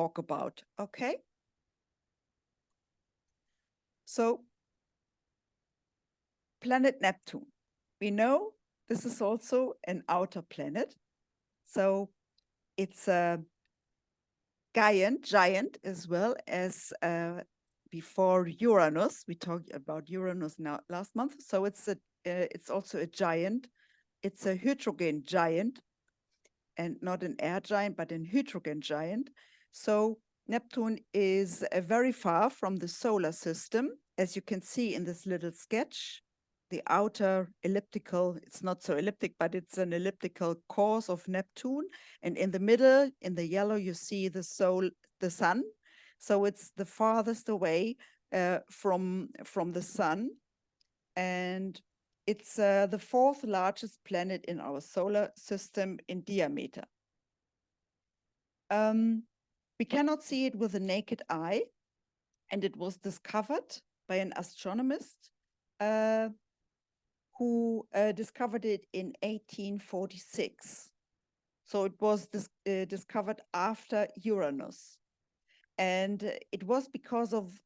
talk about, okay? So, planet Neptune. We know this is also an outer planet. So, it's a giant as well as before Uranus. We talked about Uranus now last month. So it's also a giant. It's a hydrogen giant, and not an air giant, but an hydrogen giant. So Neptune is very far from the solar system, as you can see in this little sketch. The outer elliptical, it's not so elliptic, but it's an elliptical course of Neptune. And in the middle, in the yellow, you see the sun. So it's the farthest away from the sun. And it's the fourth largest planet in our solar system in diameter. We cannot see it with the naked eye, and it was discovered by an astronomist who discovered it in 1846. So it was discovered after Uranus. And it was because of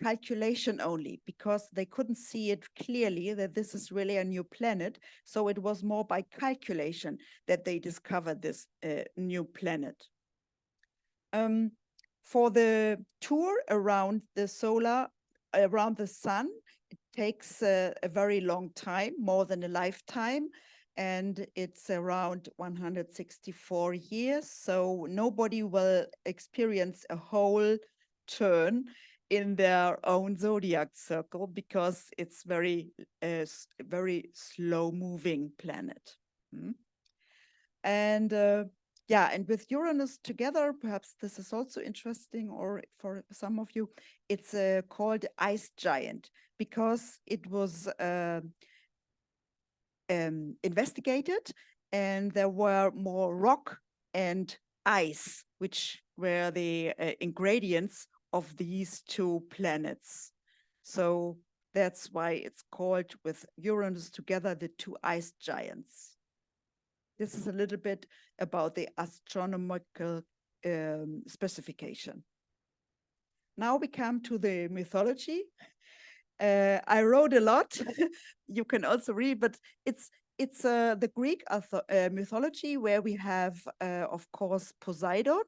calculation only, because they couldn't see it clearly that this is really a new planet. So it was more by calculation that they discovered this new planet. For the tour around the sun, it takes a very long time, more than a lifetime. And it's around 164 years. So nobody will experience a whole turn in their own zodiac circle because it's very slow moving planet. And yeah, and with Uranus together, perhaps this is also interesting, or for some of you, it's called ice giant because it was investigated, and there were more rock and ice, which were the ingredients of these two planets. So that's why it's called, with Uranus together, the two ice giants. This is a little bit about the astronomical specification. Now we come to the mythology. I wrote a lot. You can also read, but it's the Greek mythology, where we have, of course, Poseidon,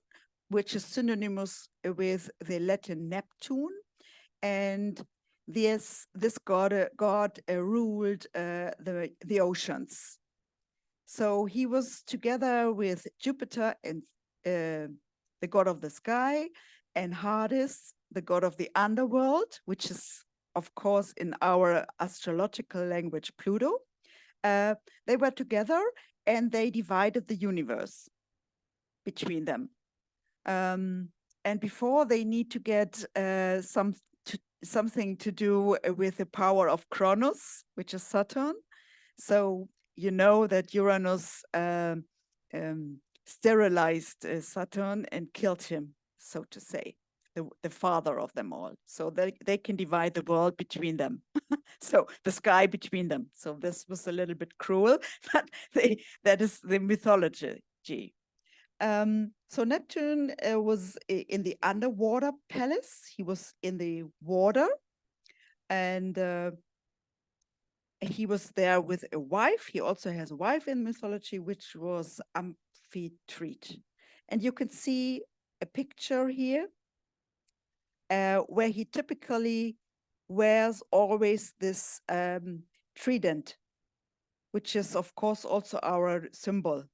which is synonymous with the Latin Neptune, and this god ruled the oceans. So he was together with Jupiter and the god of the sky, and Hades, the god of the underworld, which is, of course, in our astrological language, Pluto. They were together and they divided the universe between them. And before, they need to get something to do with the power of Kronos, which is Saturn. So you know that Uranus sterilized Saturn and killed him, so to say, the father of them all. So they can divide the world between them. So the sky between them. So this was a little bit cruel, but that is the mythology. So Neptune was in the underwater palace. He was in the water, and he was there with a wife. He also has a wife in mythology, which was Amphitrite. And you can see a picture here where he typically wears always this trident, which is, of course, also our symbol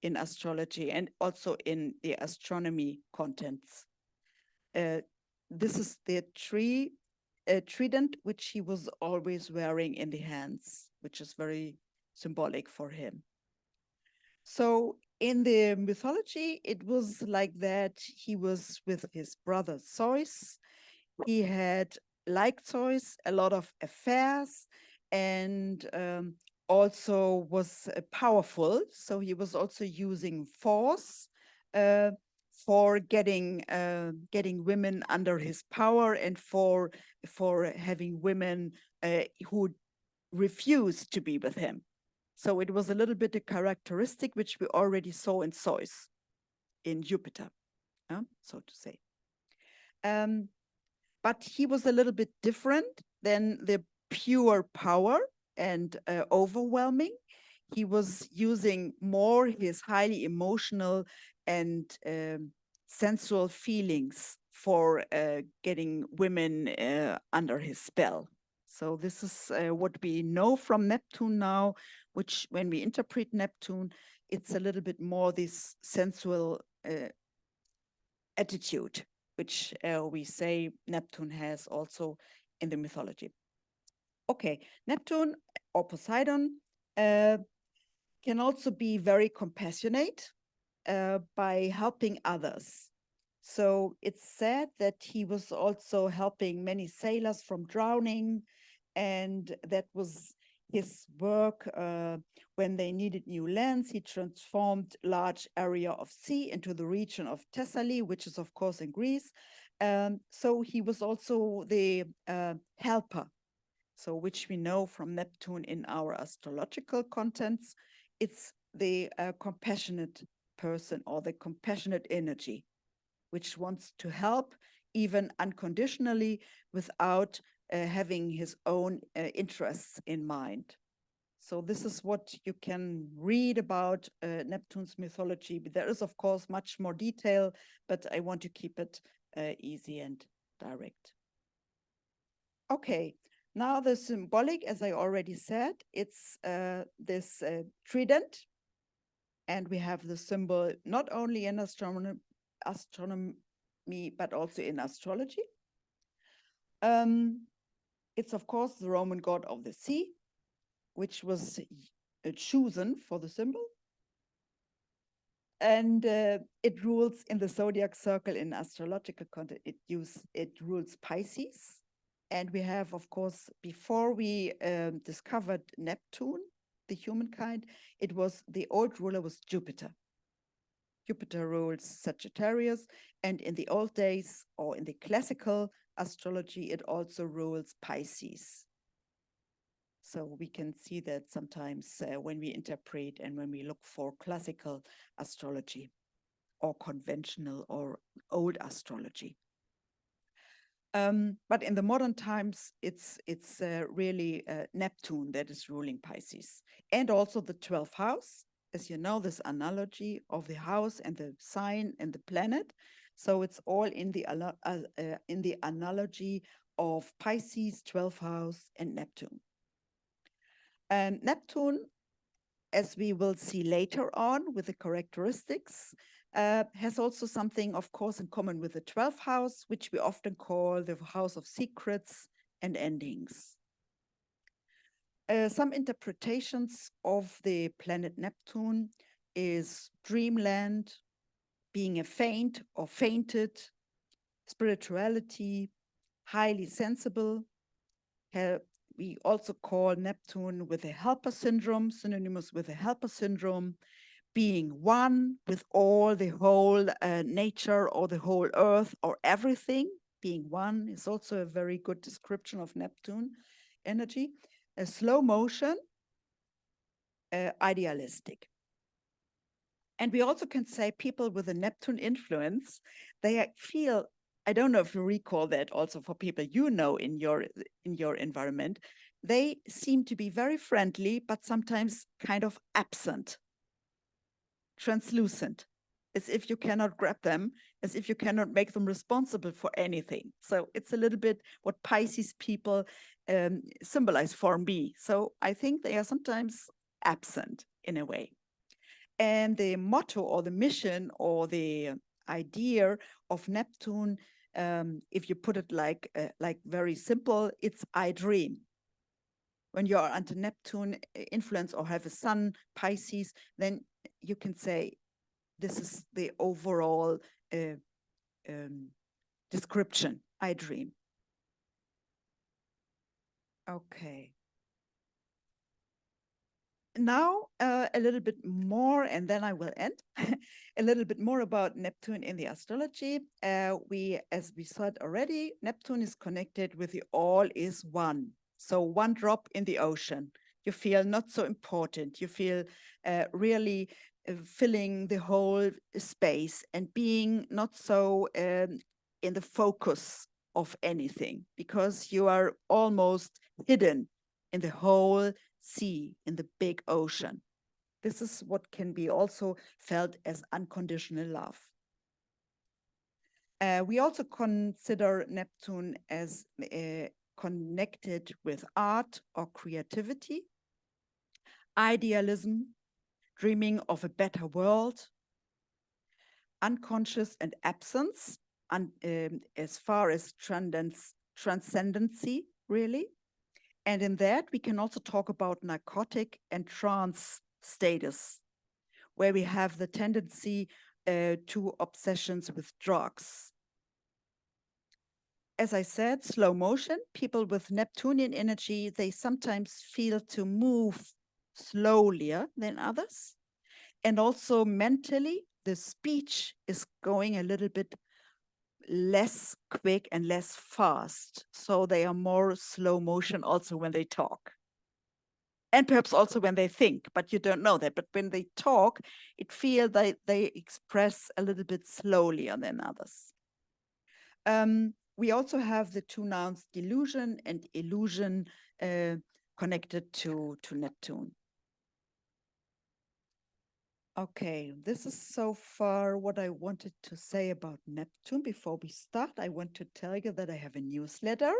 in astrology and also in the astronomy contents. This is the trident, which he was always wearing in the hands, which is very symbolic for him. So in the mythology, it was like that. He was with his brother Zeus. He had, like Zeus, a lot of affairs, and also was powerful. So he was also using force for getting women under his power, and for having women who refused to be with him. So it was a little bit a characteristic which we already saw in Zeus, in Jupiter. so to say. But he was a little bit different than the pure power and overwhelming. He was using more his highly emotional and sensual feelings for getting women under his spell. So this is what we know from Neptune now, which when we interpret Neptune, it's a little bit more this sensual attitude, which we say Neptune has also in the mythology. Okay, Neptune or Poseidon can also be very compassionate by helping others. So it's said that he was also helping many sailors from drowning, and that was his work. When they needed new lands, he transformed large area of sea into the region of Thessaly, which is of course in Greece. So he was also the helper, so which we know from Neptune in our astrological contents. It's the compassionate person or the compassionate energy, which wants to help even unconditionally without having his own interests in mind. So this is what you can read about Neptune's mythology. There is, of course, much more detail, but I want to keep it easy and direct. Okay, now the symbolic, as I already said, it's this trident. And we have the symbol not only in astronomy, but also in astrology. It's, of course, the Roman god of the sea, which was chosen for the symbol. And it rules in the zodiac circle in astrological content. It rules Pisces. And we have, of course, before we discovered Neptune, the humankind, it was the old ruler was Jupiter. Jupiter rules Sagittarius, and in the old days, or in the classical astrology, it also rules Pisces. So we can see that sometimes when we interpret and when we look for classical astrology or conventional or old astrology. But in the modern times, it's really Neptune that is ruling Pisces, and also the 12th house. As you know, this analogy of the house and the sign and the planet. So it's all in the analogy of Pisces, 12th house, and Neptune. And Neptune, as we will see later on with the characteristics, has also something, of course, in common with the 12th house, which we often call the house of secrets and endings. Some interpretations of the planet Neptune is dreamland, being a faint or fainted, spirituality, highly sensible. We also call Neptune with a helper syndrome, synonymous with a helper syndrome, being one with all the whole nature or the whole earth or everything. Being one is also a very good description of Neptune energy. A slow motion, idealistic. And we also can say people with a Neptune influence, they feel, I don't know if you recall that also for people you know in your environment, they seem to be very friendly, but sometimes kind of absent, translucent, as if you cannot grab them, as if you cannot make them responsible for anything. So it's a little bit what Pisces people symbolize for me. So I think they are sometimes absent in a way. And the motto or the mission or the idea of Neptune, if you put it like very simple, it's I dream. When you are under Neptune influence or have a sun, Pisces, then you can say this is the overall description, I dream. Okay. Now a little bit more, and then I will end. A little bit more about Neptune in the astrology. As we said already, Neptune is connected with the all is one. So one drop in the ocean. You feel not so important. You feel really filling the whole space and being not so in the focus of anything, because you are almost hidden in the whole sea, in the big ocean. This is what can be also felt as unconditional love. We also consider Neptune as connected with art or creativity, idealism, dreaming of a better world, unconscious and absence, as far as transcendency, really. And in that, we can also talk about narcotic and trance status, where we have the tendency to obsessions with drugs. As I said, slow motion, people with Neptunian energy, they sometimes feel to move slowlier than others. And also mentally, the speech is going a little bit less quick and less fast. So they are more slow motion also when they talk. And perhaps also when they think, but you don't know that. But when they talk, it feels that they express a little bit slowlier than others. We also have the two nouns delusion and illusion connected to Neptune. Okay, this is so far what I wanted to say about Neptune. Before we start, I want to tell you that I have a newsletter,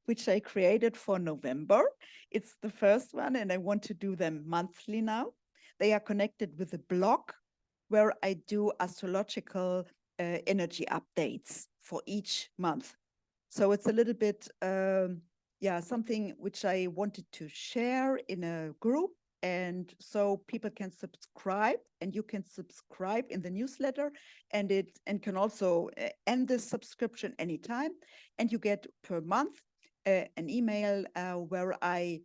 which I created for November. It's the first one, and I want to do them monthly now. They are connected with a blog where I do astrological energy updates for each month. So it's a little bit, something which I wanted to share in a group. And so people can subscribe, and you can subscribe in the newsletter, and can also end this subscription anytime. And you get per month an email where I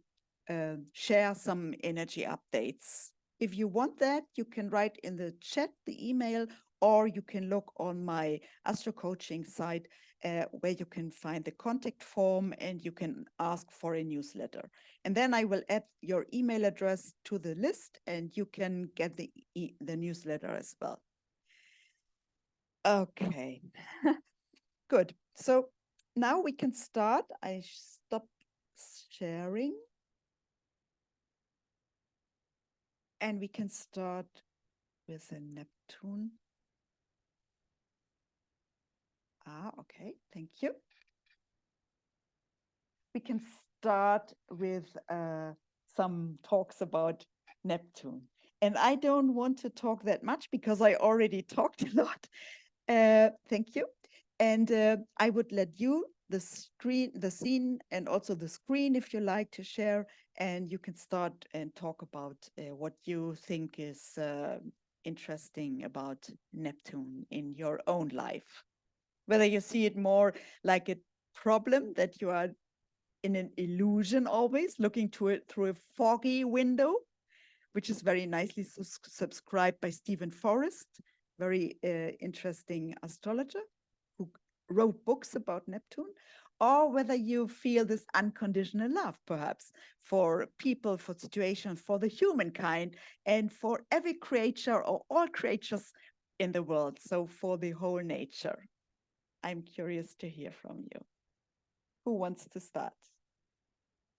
share some energy updates. If you want that, you can write in the chat the email, or you can look on my astro coaching site where you can find the contact form and you can ask for a newsletter. And then I will add your email address to the list, and you can get the newsletter as well. Okay, good. So now we can start. I stop sharing. And we can start with a Neptune. Okay, thank you. We can start with some talks about Neptune. And I don't want to talk that much because I already talked a lot. Thank you. And I would let you, the scene, and also the screen, if you like to share, and you can start and talk about what you think is interesting about Neptune in your own life. Whether you see it more like a problem that you are in an illusion always, looking to it through a foggy window, which is very nicely subscribed by Stephen Forrest, very interesting astrologer who wrote books about Neptune, or whether you feel this unconditional love, perhaps, for people, for situations, for the humankind, and for every creature or all creatures in the world, so for the whole nature. I'm curious to hear from you. Who wants to start?